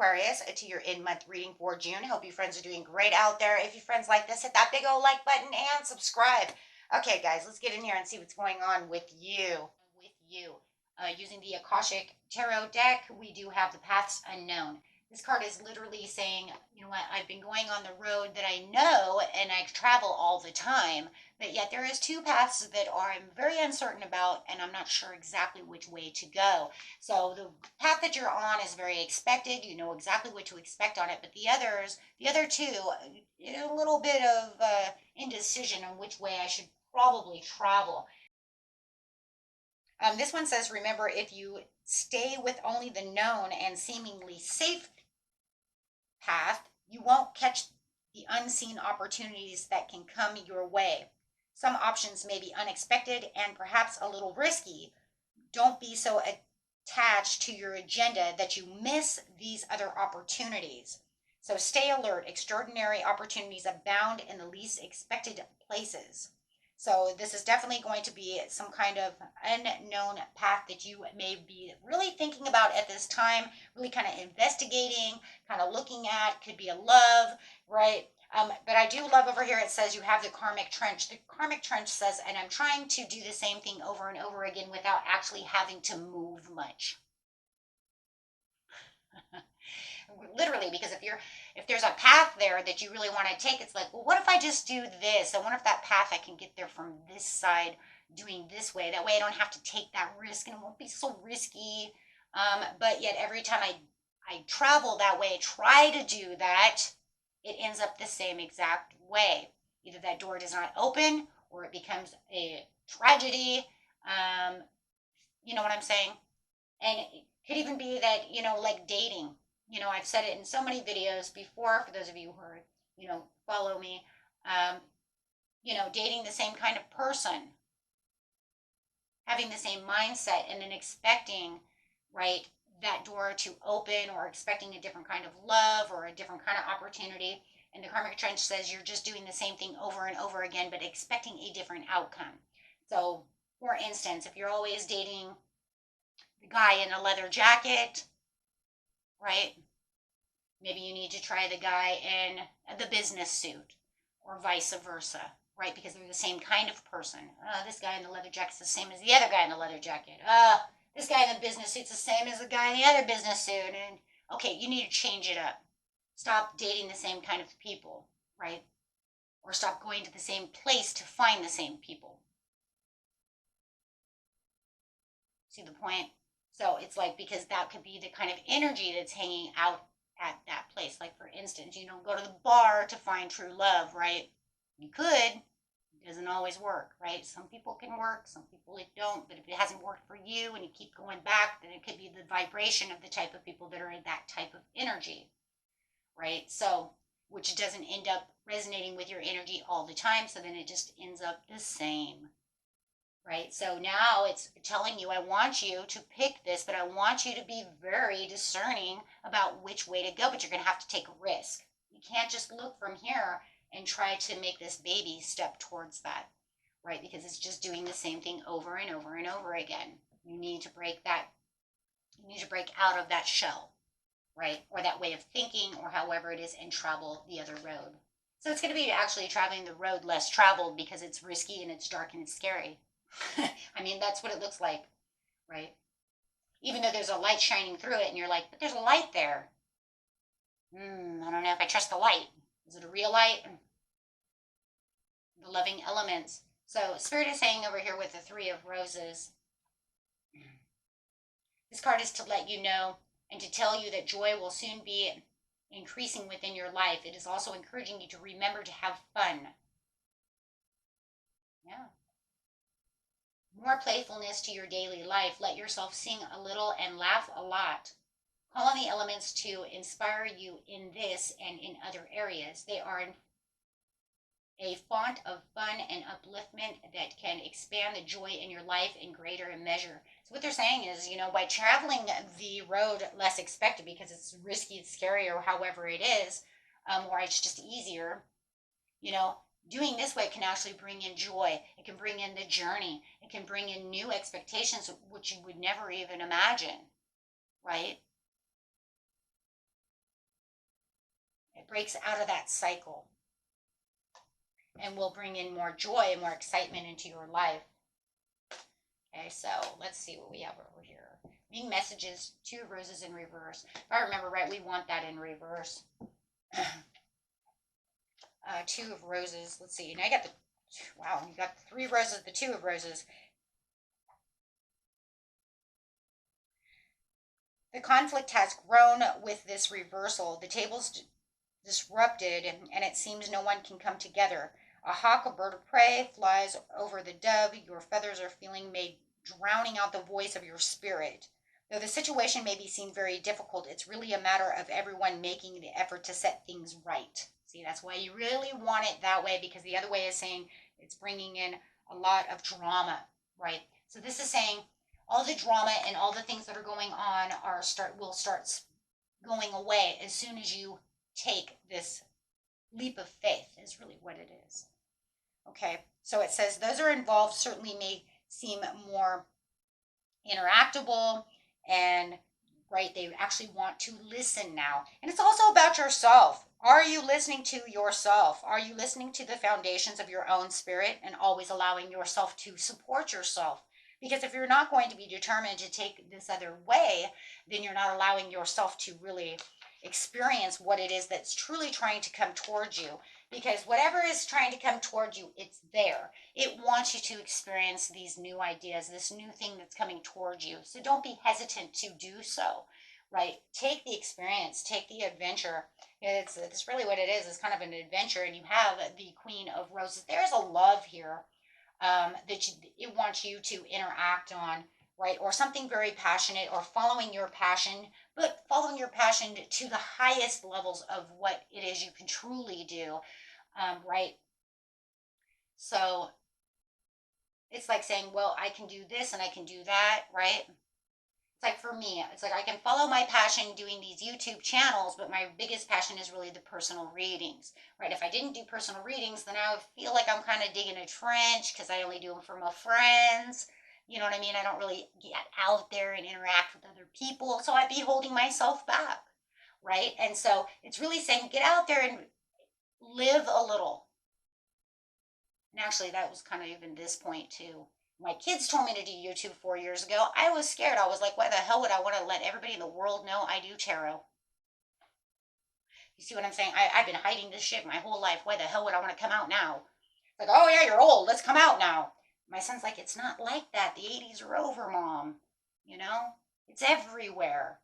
Aquarius, to your in-month reading for June. Hope you friends are doing great out there. If you friends like this, hit that big old like button and subscribe. Okay, guys, let's get in here and see what's going on with you. Using the Akashic Tarot deck, we do have the Paths Unknown. This card is literally saying, you know what, I've been going on the road that I know and I travel all the time, but yet there is two paths that I'm very uncertain about and I'm not sure exactly which way to go. So the path that you're on is very expected. You know exactly what to expect on it, but the other two, a little bit of indecision on which way I should probably travel. This one says, remember, if you stay with only the known and seemingly safe path, you won't catch the unseen opportunities that can come your way. Some options may be unexpected and perhaps a little risky. Don't be so attached to your agenda that you miss these other opportunities. So stay alert. Extraordinary opportunities abound in the least expected places. So this is definitely going to be some kind of unknown path that you may be really thinking about at this time, really kind of investigating, kind of looking at. Could be a love, right? But I do love over here, it says you have the karmic trench. The karmic trench says, and I'm trying to do the same thing over and over again without actually having to move much. Literally, because if there's a path there that you really want to take, it's like, well, what if I just do this? I wonder if that path I can get there from this side doing this way. That way I don't have to take that risk and it won't be so risky. But yet every time I travel that way, try to do that, it ends up the same exact way. Either that door does not open or it becomes a tragedy. You know what I'm saying? And it could even be that, like dating. I've said it in so many videos before for those of you who are, follow me. Um, dating the same kind of person, having the same mindset, and then expecting, right, that door to open or expecting a different kind of love or a different kind of opportunity. And the karmic trench says you're just doing the same thing over and over again, but expecting a different outcome. So, for instance, if you're always dating the guy in a leather jacket, right? Maybe you need to try the guy in the business suit or vice versa, right? Because they're the same kind of person. This guy in the leather jacket is the same as the other guy in the leather jacket. This guy in the business suit's the same as the guy in the other business suit. And okay, you need to change it up. Stop dating the same kind of people, right? Or stop going to the same place to find the same people. See the point? So it's like, because that could be the kind of energy that's hanging out at that place. Like, for instance, you don't go to the bar to find true love, right? You could. It doesn't always work, right? Some people can work, some people it don't. But if it hasn't worked for you and you keep going back, then it could be the vibration of the type of people that are in that type of energy, right? So, which doesn't end up resonating with your energy all the time. So then it just ends up the same. Right? So now it's telling you, I want you to pick this, but I want you to be very discerning about which way to go, but you're going to have to take a risk. You can't just look from here and try to make this baby step towards that, right? Because it's just doing the same thing over and over and over again. You need to break out of that shell, right? Or that way of thinking, or however it is, and travel the other road. So it's going to be actually traveling the road less traveled because it's risky and it's dark and it's scary. I mean, that's what it looks like, right? Even though there's a light shining through it and you're like, but there's a light there. I don't know if I trust the light. Is it a real light? The loving elements. So Spirit is saying over here with the Three of Roses, this card is to let you know and to tell you that joy will soon be increasing within your life. It is also encouraging you to remember to have fun. Yeah. More playfulness to your daily life. Let yourself sing a little and laugh a lot. Call on the elements to inspire you in this and in other areas. They are a font of fun and upliftment that can expand the joy in your life in greater measure. So what they're saying is, by traveling the road less expected because it's risky, it's scary, or however it is, or it's just easier, doing this way can actually bring in joy. It can bring in the journey. It can bring in new expectations, which you would never even imagine, right? breaks out of that cycle and will bring in more joy and more excitement into your life. Okay, so let's see what we have over here. Being messages, 2 of roses in reverse. If I remember right, we want that in reverse. 2 of roses. Let's see. Now I got wow, you got 3 roses, the 2 of roses. The conflict has grown with this reversal. The table's disrupted, and it seems no one can come together. A hawk, a bird of prey, flies over the dove. Your feathers are feeling made, drowning out the voice of your spirit. Though the situation may be seen very difficult, it's really a matter of everyone making the effort to set things right. See, that's why you really want it that way, because the other way is saying it's bringing in a lot of drama, right? So this is saying all the drama and all the things that are going on will start going away as soon as you take this leap of faith, is really what it is. Okay, so it says those are involved certainly may seem more interactable, and right, they actually want to listen now. And it's also about yourself. Are you listening to yourself? Are you listening to the foundations of your own spirit and always allowing yourself to support yourself? Because if you're not going to be determined to take this other way, then you're not allowing yourself to really experience what it is that's truly trying to come towards you. Because whatever is trying to come towards you, it's there. It wants you to experience these new ideas, this new thing that's coming towards you. So don't be hesitant to do so, right? Take the experience, take the adventure. It's really what it is. It's kind of an adventure, and you have the Queen of Roses. There's a love here that it wants you to interact on, right? Or something very passionate, or following your passion, but following your passion to the highest levels of what it is you can truly do, right? So it's like saying, well, I can do this and I can do that, right? It's like for me, it's like I can follow my passion doing these YouTube channels, but my biggest passion is really the personal readings, right? If I didn't do personal readings, then I would feel like I'm kind of digging a trench because I only do them for my friends. You know what I mean? I don't really get out there and interact with other people, so I'd be holding myself back, right? And so it's really saying, get out there and live a little. And actually, that was kind of even this point too. My kids told me to do YouTube 4 years ago. I was scared. I was like, why the hell would I want to let everybody in the world know I do tarot? You see what I'm saying? I've been hiding this shit my whole life. Why the hell would I want to come out now? Like, oh yeah, you're old. Let's come out now. My son's like, it's not like that. The 80s are over, Mom. You know? It's everywhere.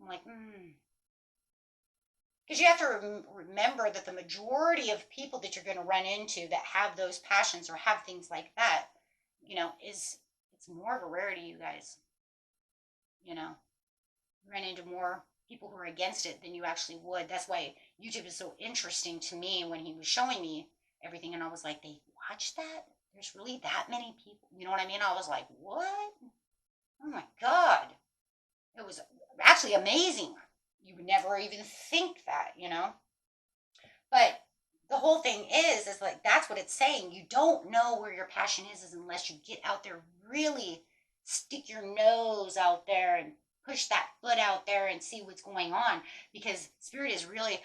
I'm like, Because you have to remember that the majority of people that you're going to run into that have those passions or have things like that, you know, it's more of a rarity, you guys. You know, you run into more people who are against it than you actually would. That's why YouTube is so interesting to me when he was showing me everything. And I was like, they watch that? There's really that many people? You know what I mean? I was like, what? Oh my God. It was actually amazing. You would never even think that, you know? But the whole thing is like, that's what it's saying. You don't know where your passion is unless you get out there, really stick your nose out there and push that foot out there and see what's going on. Because Spirit is really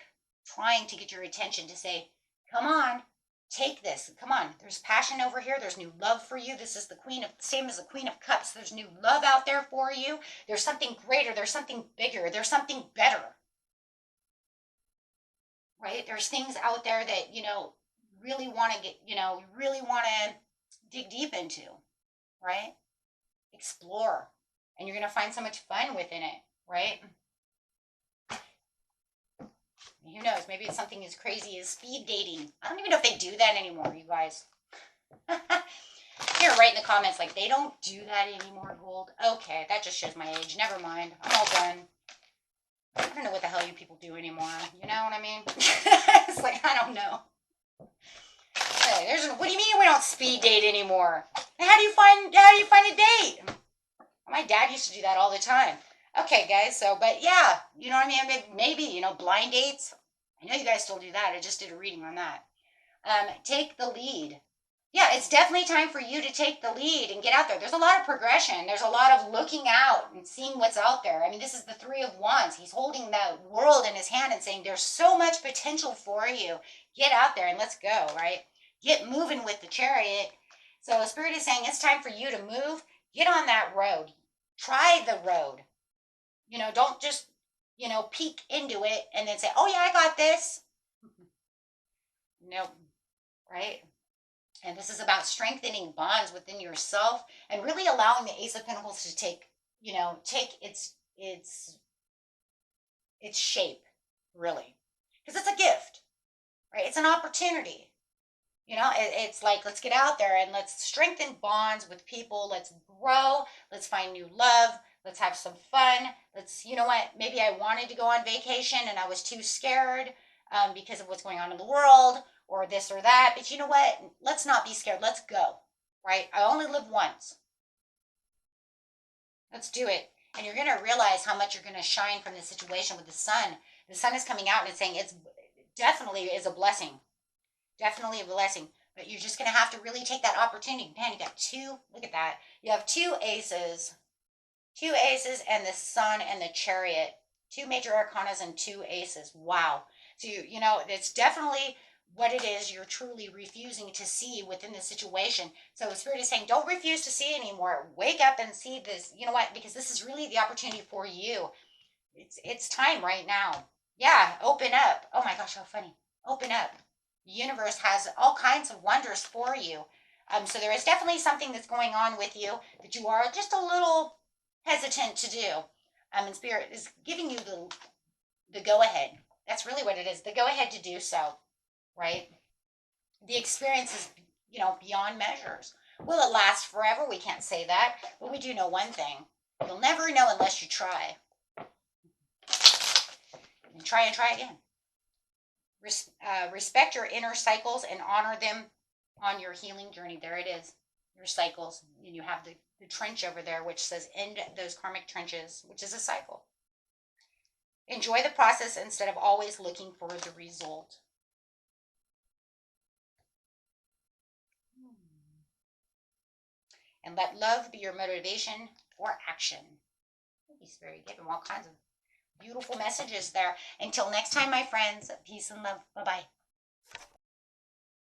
trying to get your attention to say, come on, take this. Come on. There's passion over here. There's new love for you. This is the same as the Queen of Cups. There's new love out there for you. There's something greater. There's something bigger. There's something better. Right? There's things out there that, you know, really want to get, you know, really want to dig deep into, right? Explore. And you're going to find so much fun within it, right? Who knows? Maybe it's something as crazy as speed dating. I don't even know if they do that anymore, you guys. Here, write in the comments, like, they don't do that anymore, Gold. Okay, that just shows my age. Never mind. I'm all done. I don't know what the hell you people do anymore. You know what I mean? It's like, I don't know. Hey, what do you mean we don't speed date anymore? How do you find a date? My dad used to do that all the time. Okay, guys, so, but yeah, you know what I mean? Maybe, you know, blind dates. I know you guys still do that. I just did a reading on that. Take the lead. Yeah, it's definitely time for you to take the lead and get out there. There's a lot of progression. There's a lot of looking out and seeing what's out there. I mean, this is the Three of Wands. He's holding the world in his hand and saying, there's so much potential for you. Get out there and let's go, right? Get moving with the Chariot. So Spirit is saying it's time for you to move. Get on that road. Try the road. Don't just, peek into it and then say, oh yeah, I got this. Nope, right? And this is about strengthening bonds within yourself and really allowing the Ace of Pentacles to take its shape, really. Because it's a gift, right? It's an opportunity. It's like, let's get out there and let's strengthen bonds with people. Let's grow. Let's find new love. Let's have some fun. Maybe I wanted to go on vacation and I was too scared because of what's going on in the world or this or that. But you know what? Let's not be scared. Let's go, right? I only live once. Let's do it. And you're going to realize how much you're going to shine from this situation with the sun. The sun is coming out and it's saying it's definitely is a blessing. Definitely a blessing. But you're just going to have to really take that opportunity. Man, you got two. Look at that. You have two aces. Two aces and the sun and the Chariot. Two major arcanas and two aces. Wow. So, it's definitely what it is you're truly refusing to see within the situation. So Spirit is saying, don't refuse to see anymore. Wake up and see this. You know what? Because this is really the opportunity for you. It's time right now. Yeah, open up. Oh my gosh, how funny. Open up. The universe has all kinds of wonders for you. So there is definitely something that's going on with you that you are just a little hesitant to do. And Spirit is giving you the go ahead. That's really what it is. The go ahead to do so. Right? The experience is, beyond measures. Will it last forever? We can't say that. But we do know one thing. You'll never know unless you try. And try again. Respect your inner cycles and honor them on your healing journey. There it is. Your cycles. And you have the trench over there, which says end those karmic trenches, which is a cycle. Enjoy the process instead of always looking for the result. And let love be your motivation for action. He's very giving all kinds of beautiful messages there. Until next time, my friends, peace and love. Bye-bye.